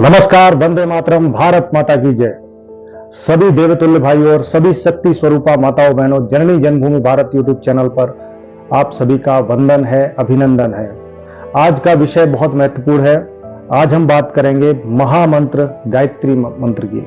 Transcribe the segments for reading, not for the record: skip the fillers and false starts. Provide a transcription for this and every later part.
नमस्कार, वंदे मातरम, भारत माता की जय। सभी देवतुल्य भाइयों और सभी शक्ति स्वरूपा माताओं बहनों, जननी जन्मभूमि भारत यूट्यूब चैनल पर आप सभी का वंदन है, अभिनंदन है। आज का विषय बहुत महत्वपूर्ण है। आज हम बात करेंगे महामंत्र गायत्री मंत्र की।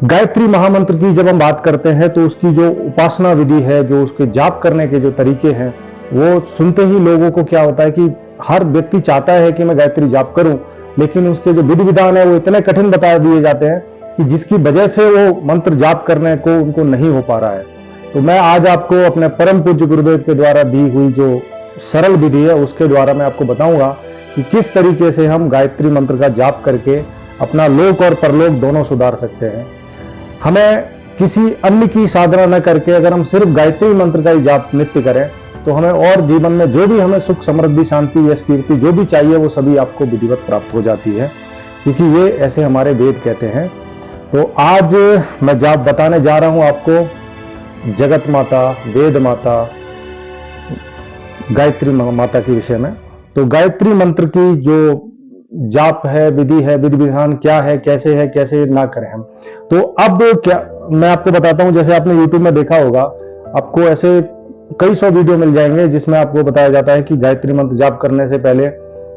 गायत्री महामंत्र की जब हम बात करते हैं तो उसकी जो उपासना विधि है, जो उसके जाप करने के जो तरीके हैं, वो सुनते ही लोगों को क्या होता है कि हर व्यक्ति चाहता है कि मैं गायत्री जाप करूं, लेकिन उसके जो विधि विधान है वो इतने कठिन बता दिए जाते हैं कि जिसकी वजह से वो मंत्र जाप करने को उनको नहीं हो पा रहा है। तो मैं आज आपको अपने परम पूज्य गुरुदेव के द्वारा दी हुई जो सरल विधि है उसके द्वारा मैं आपको बताऊंगा कि किस तरीके से हम गायत्री मंत्र का जाप करके अपना लोक और परलोक दोनों सुधार सकते हैं। हमें किसी अन्य की साधना न करके अगर हम सिर्फ गायत्री मंत्र का ही जाप नित्य करें तो हमें और जीवन में जो भी हमें सुख, समृद्धि, शांति, यश, कीर्ति जो भी चाहिए वो सभी आपको विधिवत प्राप्त हो जाती है, क्योंकि ये ऐसे हमारे वेद कहते हैं। तो आज मैं जाप बताने जा रहा हूं आपको जगत माता, वेद माता, गायत्री माता के विषय में। तो गायत्री मंत्र की जो जाप है, विधि है, विधि विधान क्या है, कैसे ना करें हम। तो अब क्या मैं आपको बताता हूं, जैसे आपने यूट्यूब में देखा होगा, आपको ऐसे कई सौ वीडियो मिल जाएंगे जिसमें आपको बताया जाता है कि गायत्री मंत्र जाप करने से पहले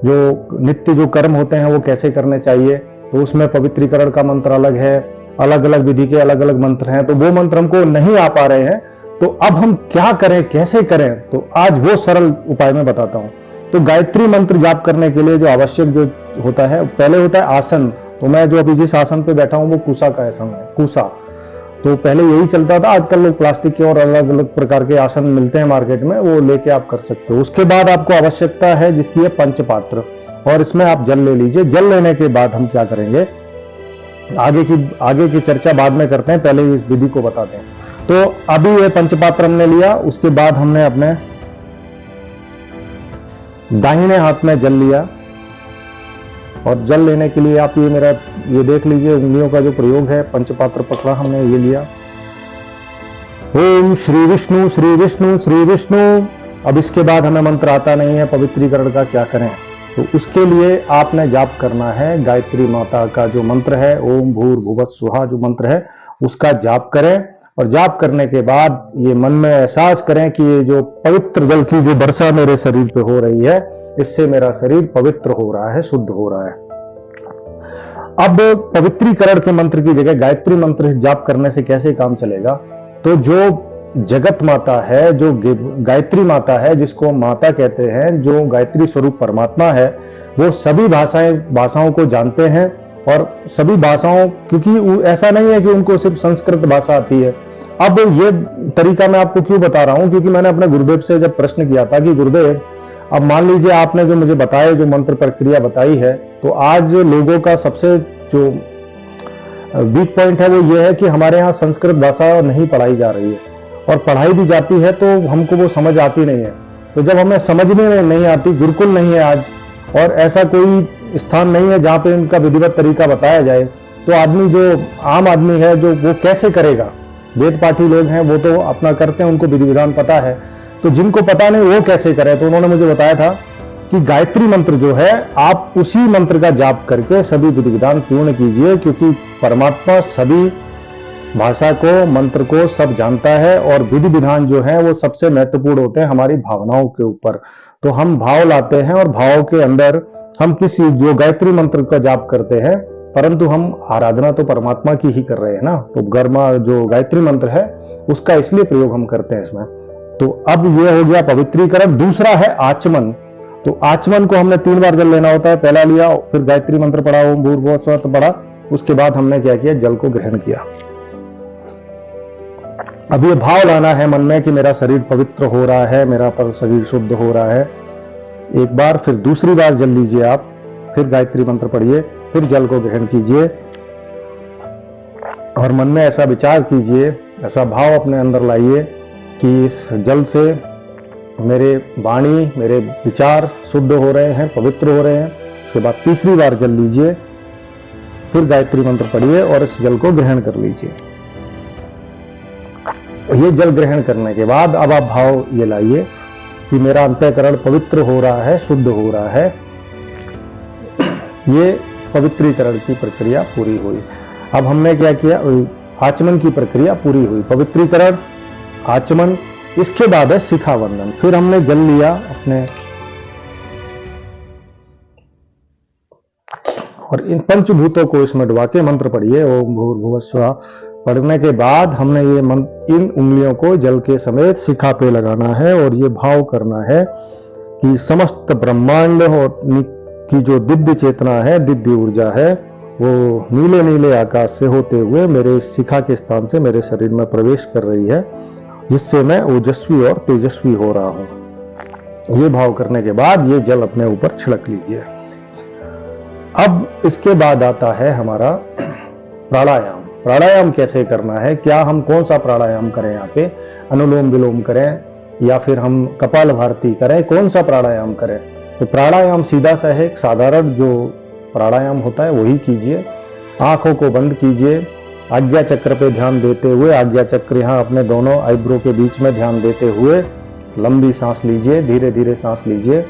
जो नित्य जो कर्म होते हैं वो कैसे करने चाहिए। तो उसमें पवित्रीकरण का मंत्र अलग है, अलग अलग विधि के अलग अलग मंत्र हैं, तो वो मंत्र हमको नहीं आ पा रहे हैं। तो अब हम क्या करें, कैसे करें, तो आज वो सरल उपाय मैं बताता हूं। तो गायत्री मंत्र जाप करने के लिए जो आवश्यक जो होता है, पहले होता है आसन। तो मैं जो अभी जिस आसन पे बैठा हूं वो कुसा का आसन है, कुसा। तो पहले यही चलता था, आजकल लोग प्लास्टिक के और अलग अलग प्रकार के आसन मिलते हैं मार्केट में, वो लेके आप कर सकते हो। उसके बाद आपको आवश्यकता है जिसकी है पंचपात्र, और इसमें आप जल ले लीजिए। जल लेने के बाद हम क्या करेंगे, आगे की चर्चा बाद में करते हैं, पहले इस विधि को बताते हैं। तो अभी ये पंचपात्र हमने लिया, उसके बाद हमने अपने दाहिने हाथ में जल लिया, और जल लेने के लिए आप ये देख लीजिए उंगलियों का जो प्रयोग है, पंचपात्र पकड़ा हमने, ये लिया। ओम श्री विष्णु श्री विष्णु श्री विष्णु। अब इसके बाद हमें मंत्र आता नहीं है, पवित्रीकरण का क्या करें। तो उसके लिए आपने जाप करना है गायत्री माता का जो मंत्र है, ओम भूर्भुवः स्वः जो मंत्र है उसका जाप करें। और जाप करने के बाद ये मन में एहसास करें कि ये जो पवित्र जल की जो वर्षा मेरे शरीर पे हो रही है, इससे मेरा शरीर पवित्र हो रहा है, शुद्ध हो रहा है। अब पवित्रीकरण के मंत्र की जगह गायत्री मंत्र जाप करने से कैसे काम चलेगा। तो जो जगत माता है, जो गायत्री माता है, जिसको माता कहते हैं, जो गायत्री स्वरूप परमात्मा है, वो सभी भाषाओं को जानते हैं। और सभी भाषाओं, क्योंकि ऐसा नहीं है कि उनको सिर्फ संस्कृत भाषा आती है। अब ये तरीका मैं आपको क्यों बता रहा हूं, क्योंकि मैंने अपने गुरुदेव से जब प्रश्न किया था कि गुरुदेव, अब मान लीजिए आपने जो मुझे बताया, जो मंत्र प्रक्रिया बताई है, तो आज लोगों का सबसे जो वीक पॉइंट है वो ये है कि हमारे यहाँ संस्कृत भाषा नहीं पढ़ाई जा रही है, और पढ़ाई भी जाती है तो हमको वो समझ आती नहीं है। तो जब हमें समझने में नहीं आती, गुरुकुल नहीं है आज, और ऐसा कोई स्थान नहीं है जहाँ पे इनका विधिवत तरीका बताया जाए, तो आदमी, जो आम आदमी है, जो वो कैसे करेगा। वेद पाठी लोग हैं वो तो अपना करते हैं, उनको विधि विधान पता है, तो जिनको पता नहीं वो कैसे करें। तो उन्होंने मुझे बताया था कि गायत्री मंत्र जो है, आप उसी मंत्र का जाप करके सभी विधि विधान पूर्ण कीजिए, क्योंकि परमात्मा सभी भाषा को, मंत्र को सब जानता है, और विधि विधान जो है वो सबसे महत्वपूर्ण होते हैं हमारी भावनाओं के ऊपर। तो हम भाव लाते हैं, और भाव के अंदर हम किसी जो गायत्री मंत्र का जाप करते हैं, परंतु हम आराधना तो परमात्मा की ही कर रहे हैं ना। तो जो गायत्री मंत्र है उसका इसलिए प्रयोग हम करते हैं इसमें। तो अब ये हो गया पवित्रीकरण। दूसरा है आचमन। तो आचमन को हमने 3 बार जल लेना होता है। पहला लिया, फिर गायत्री मंत्र पढ़ा, ओम भूर्भुवः स्वः पढ़ा, उसके बाद हमने क्या किया, जल को ग्रहण किया। अब ये भाव लाना है मन में कि मेरा शरीर पवित्र हो रहा है, मेरा पर शरीर शुद्ध हो रहा है। एक बार, फिर दूसरी बार जल लीजिए आप, फिर गायत्री मंत्र पढ़िए, फिर जल को ग्रहण कीजिए, और मन में ऐसा विचार कीजिए, ऐसा भाव अपने अंदर लाइए कि इस जल से मेरे वाणी, मेरे विचार शुद्ध हो रहे हैं, पवित्र हो रहे हैं। उसके बाद तीसरी बार जल लीजिए, फिर गायत्री मंत्र पढ़िए और इस जल को ग्रहण कर लीजिए। ये जल ग्रहण करने के बाद अब आप भाव ये लाइए कि मेरा अंतःकरण पवित्र हो रहा है, शुद्ध हो रहा है। ये पवित्रीकरण की प्रक्रिया पूरी हुई। अब हमने क्या किया, आचमन की प्रक्रिया पूरी हुई, पवित्रीकरण, आचमन, इसके बाद है शिखा वंदन। फिर हमने जल लिया अपने, और इन पंचभूतों को इसमें डुबा के मंत्र पढ़िए, ओम भूर्भुवः स्वः। पढ़ने के बाद हमने ये इन उंगलियों को जल के समेत शिखा पे लगाना है और ये भाव करना है कि समस्त ब्रह्मांड और की जो दिव्य चेतना है, दिव्य ऊर्जा है, वो नीले नीले आकाश से होते हुए मेरे शिखा के स्थान से मेरे शरीर में प्रवेश कर रही है, जिससे मैं ओजस्वी और तेजस्वी हो रहा हूं। ये भाव करने के बाद ये जल अपने ऊपर छिड़क लीजिए। अब इसके बाद आता है हमारा प्राणायाम। प्राणायाम कैसे करना है, क्या हम कौन सा प्राणायाम करें, यहाँ पे अनुलोम विलोम करें या फिर हम कपालभाति करें, कौन सा प्राणायाम करें? तो प्राणायाम सीधा सा है, साधारण जो प्राणायाम होता है वही कीजिए। आंखों को बंद कीजिए, आज्ञा चक्र पे ध्यान देते हुए, आज्ञा चक्र यहाँ अपने दोनों आईब्रो के बीच में ध्यान देते हुए लंबी सांस लीजिए, धीरे धीरे सांस लीजिए।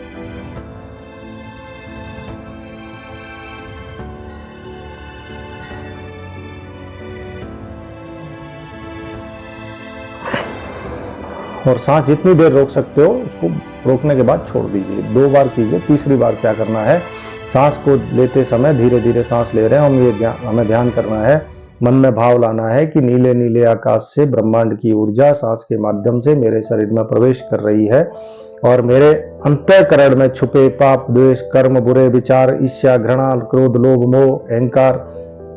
और सांस जितनी देर रोक सकते हो उसको रोकने के बाद छोड़ दीजिए। 2 बार कीजिए। तीसरी बार क्या करना है, सांस को लेते समय धीरे धीरे सांस ले रहे हैं हम, ये हमें ध्यान करना है, मन में भाव लाना है कि नीले नीले आकाश से ब्रह्मांड की ऊर्जा सांस के माध्यम से मेरे शरीर में प्रवेश कर रही है और मेरे अंतःकरण में छुपे पाप, द्वेष, कर्म, बुरे विचार, ईर्ष्या, घृणा, क्रोध, लोभ, मोह, अहंकार,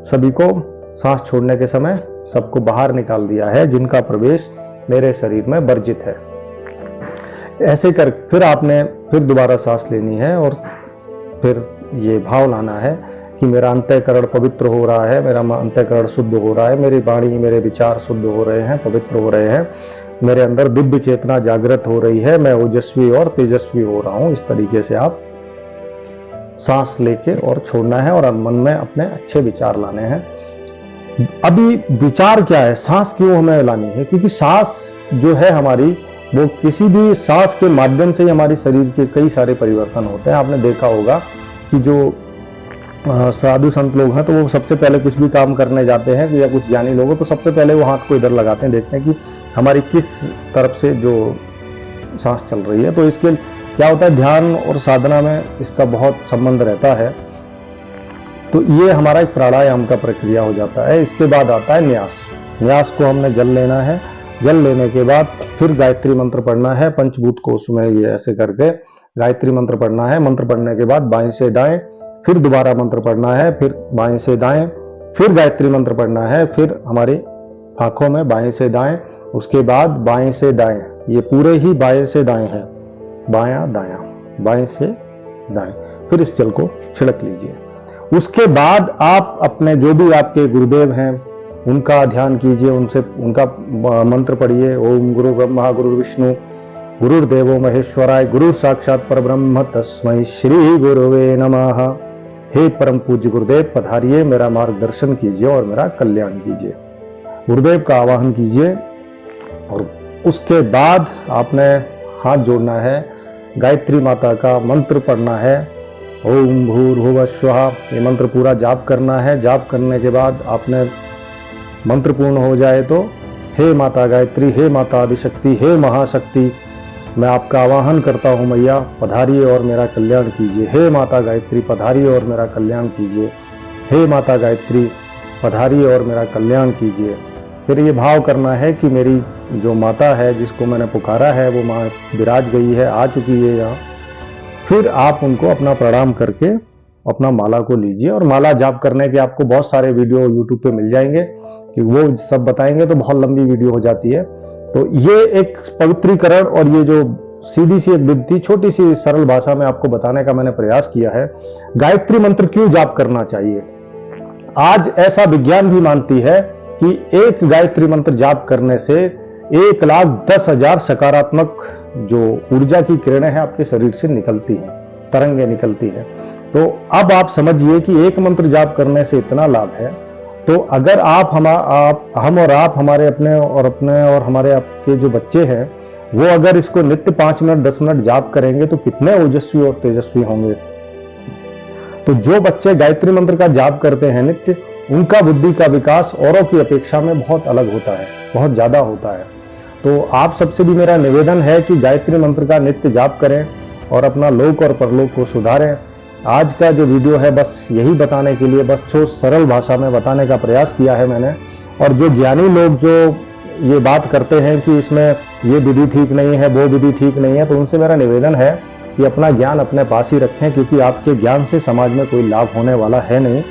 सभी को सांस छोड़ने के समय सबको बाहर निकाल दिया है, जिनका प्रवेश मेरे शरीर में वर्जित है। ऐसे कर फिर आपने फिर दोबारा सांस लेनी है और फिर ये भाव लाना है कि मेरा अंतःकरण पवित्र हो रहा है, मेरा अंतःकरण शुद्ध हो रहा है, मेरी वाणी, मेरे विचार शुद्ध हो रहे हैं, पवित्र हो रहे हैं, मेरे अंदर दिव्य चेतना जागृत हो रही है, मैं ओजस्वी और तेजस्वी हो रहा हूं। इस तरीके से आप सांस लेके और छोड़ना है और मन में अपने अच्छे विचार लाने हैं। अभी विचार क्या है, सांस क्यों हमें लानी है? क्योंकि सांस जो है हमारी, वो किसी भी सांस के माध्यम से ही हमारी शरीर के कई सारे परिवर्तन होते हैं। आपने देखा होगा कि जो साधु संत लोग हैं तो वो सबसे पहले कुछ भी काम करने जाते हैं या कुछ ज्ञानी लोग हो तो सबसे पहले वो हाथ को इधर लगाते हैं, देखते हैं कि हमारी किस तरफ से जो सांस चल रही है। तो इसके क्या होता है, ध्यान और साधना में इसका बहुत संबंध रहता है। तो ये हमारा एक प्राणायाम का प्रक्रिया हो जाता है। इसके बाद आता है न्यास। न्यास को हमने जल लेना है, जल लेने के बाद फिर गायत्री मंत्र पढ़ना है, पंचभूत कोश में ये ऐसे करके गायत्री मंत्र पढ़ना है। मंत्र पढ़ने के बाद बाएं से दाएं, फिर दोबारा मंत्र पढ़ना है, फिर बाएं से दाएं, फिर गायत्री मंत्र पढ़ना है, फिर हमारी आंखों में बाएं से दाएं, उसके बाद बाएं से दाएं, ये पूरे ही बाएं से दाएं है, बायां दायां, बाएं से दाएं। फिर इस जल को छिड़क लीजिए। उसके बाद आप अपने जो भी आपके गुरुदेव हैं उनका ध्यान कीजिए, उनसे उनका मंत्र पढ़िए। ओम गुरु ब्रह्मा गुरु विष्णु गुरुर्देवो महेश्वराय गुरु साक्षात परब्रह्म तस्मै श्री गुरुवे नमः। हे परम पूज्य गुरुदेव पधारिए, मेरा मार्गदर्शन कीजिए और मेरा कल्याण कीजिए। गुरुदेव का आवाहन कीजिए और उसके बाद आपने हाथ जोड़ना है, गायत्री माता का मंत्र पढ़ना है, ओम भूर्भुवः स्वः। ये मंत्र पूरा जाप करना है। जाप करने के बाद आपने मंत्र पूर्ण हो जाए तो हे माता गायत्री, हे माता आदिशक्ति, हे महाशक्ति, मैं आपका आवाहन करता हूँ मैया, पधारिए और मेरा कल्याण कीजिए। हे माता गायत्री पधारिए और मेरा कल्याण कीजिए। हे माता गायत्री पधारिए और मेरा कल्याण कीजिए। फिर ये भाव करना है कि मेरी जो माता है जिसको मैंने पुकारा है वो माँ विराज गई है, आ चुकी है यहाँ। फिर आप उनको अपना प्रणाम करके अपना माला को लीजिए। और माला जाप करने के आपको बहुत सारे वीडियो यूट्यूब पे मिल जाएंगे, कि वो सब बताएंगे तो बहुत लंबी वीडियो हो जाती है। तो ये एक पवित्रीकरण और ये जो सीधी सी एक विधि छोटी सी सरल भाषा में आपको बताने का मैंने प्रयास किया है। गायत्री मंत्र क्यों जाप करना चाहिए? आज ऐसा विज्ञान भी मानती है कि एक गायत्री मंत्र जाप करने से 1,10,000 सकारात्मक जो ऊर्जा की किरणें हैं आपके शरीर से निकलती हैं, तरंगे निकलती हैं। तो अब आप समझिए कि एक मंत्र जाप करने से इतना लाभ है। तो अगर हम और आप हमारे अपने और हमारे आपके जो बच्चे हैं वो अगर इसको नित्य 5 मिनट 10 मिनट जाप करेंगे तो कितने ओजस्वी और तेजस्वी होंगे। तो जो बच्चे गायत्री मंत्र का जाप करते हैं नित्य, उनका बुद्धि का विकास औरों की अपेक्षा में बहुत अलग होता है, बहुत ज्यादा होता है। तो आप सबसे भी मेरा निवेदन है कि गायत्री मंत्र का नित्य जाप करें और अपना लोक और परलोक को सुधारें। आज का जो वीडियो है बस यही बताने के लिए, बस जो सरल भाषा में बताने का प्रयास किया है मैंने। और जो ज्ञानी लोग जो ये बात करते हैं कि इसमें ये विधि ठीक नहीं है, वो विधि ठीक नहीं है, तो उनसे मेरा निवेदन है कि अपना ज्ञान अपने पास ही रखें, क्योंकि आपके ज्ञान से समाज में कोई लाभ होने वाला है नहीं।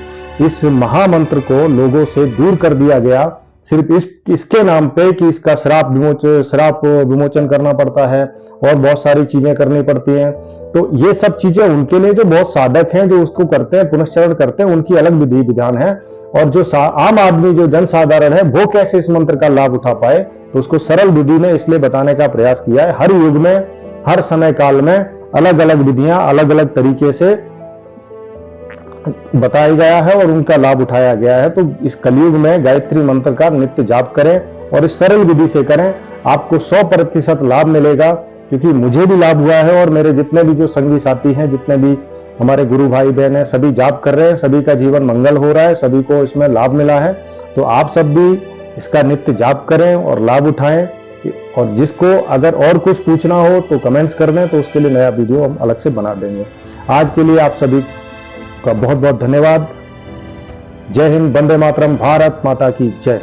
इस महामंत्र को लोगों से दूर कर दिया गया सिर्फ इसके नाम पे कि इसका श्राप विमोचन करना पड़ता है और बहुत सारी चीजें करनी पड़ती हैं। तो ये सब चीजें उनके लिए जो बहुत साधक हैं, जो उसको करते हैं, पुनश्चरण करते हैं, उनकी अलग विधि विधान है। और जो आम आदमी, जो जनसाधारण है, वो कैसे इस मंत्र का लाभ उठा पाए, तो उसको सरल विधि में इसलिए बताने का प्रयास किया है। हर युग में, हर समय काल में अलग अलग विधियां अलग अलग तरीके से बताया गया है और उनका लाभ उठाया गया है। तो इस कलयुग में गायत्री मंत्र का नित्य जाप करें और इस सरल विधि से करें, आपको 100% लाभ मिलेगा। क्योंकि मुझे भी लाभ हुआ है और मेरे जितने भी जो संगी साथी हैं, जितने भी हमारे गुरु भाई बहन हैं, सभी जाप कर रहे हैं, सभी का जीवन मंगल हो रहा है, सभी को इसमें लाभ मिला है। तो आप सब भी इसका नित्य जाप करें और लाभ उठाएं। और जिसको अगर और कुछ पूछना हो तो कमेंट्स कर दें, तो उसके लिए नया वीडियो हम अलग से बना देंगे। आज के लिए आप सभी का बहुत बहुत धन्यवाद। जय हिंद, वंदे मातरम, भारत माता की जय।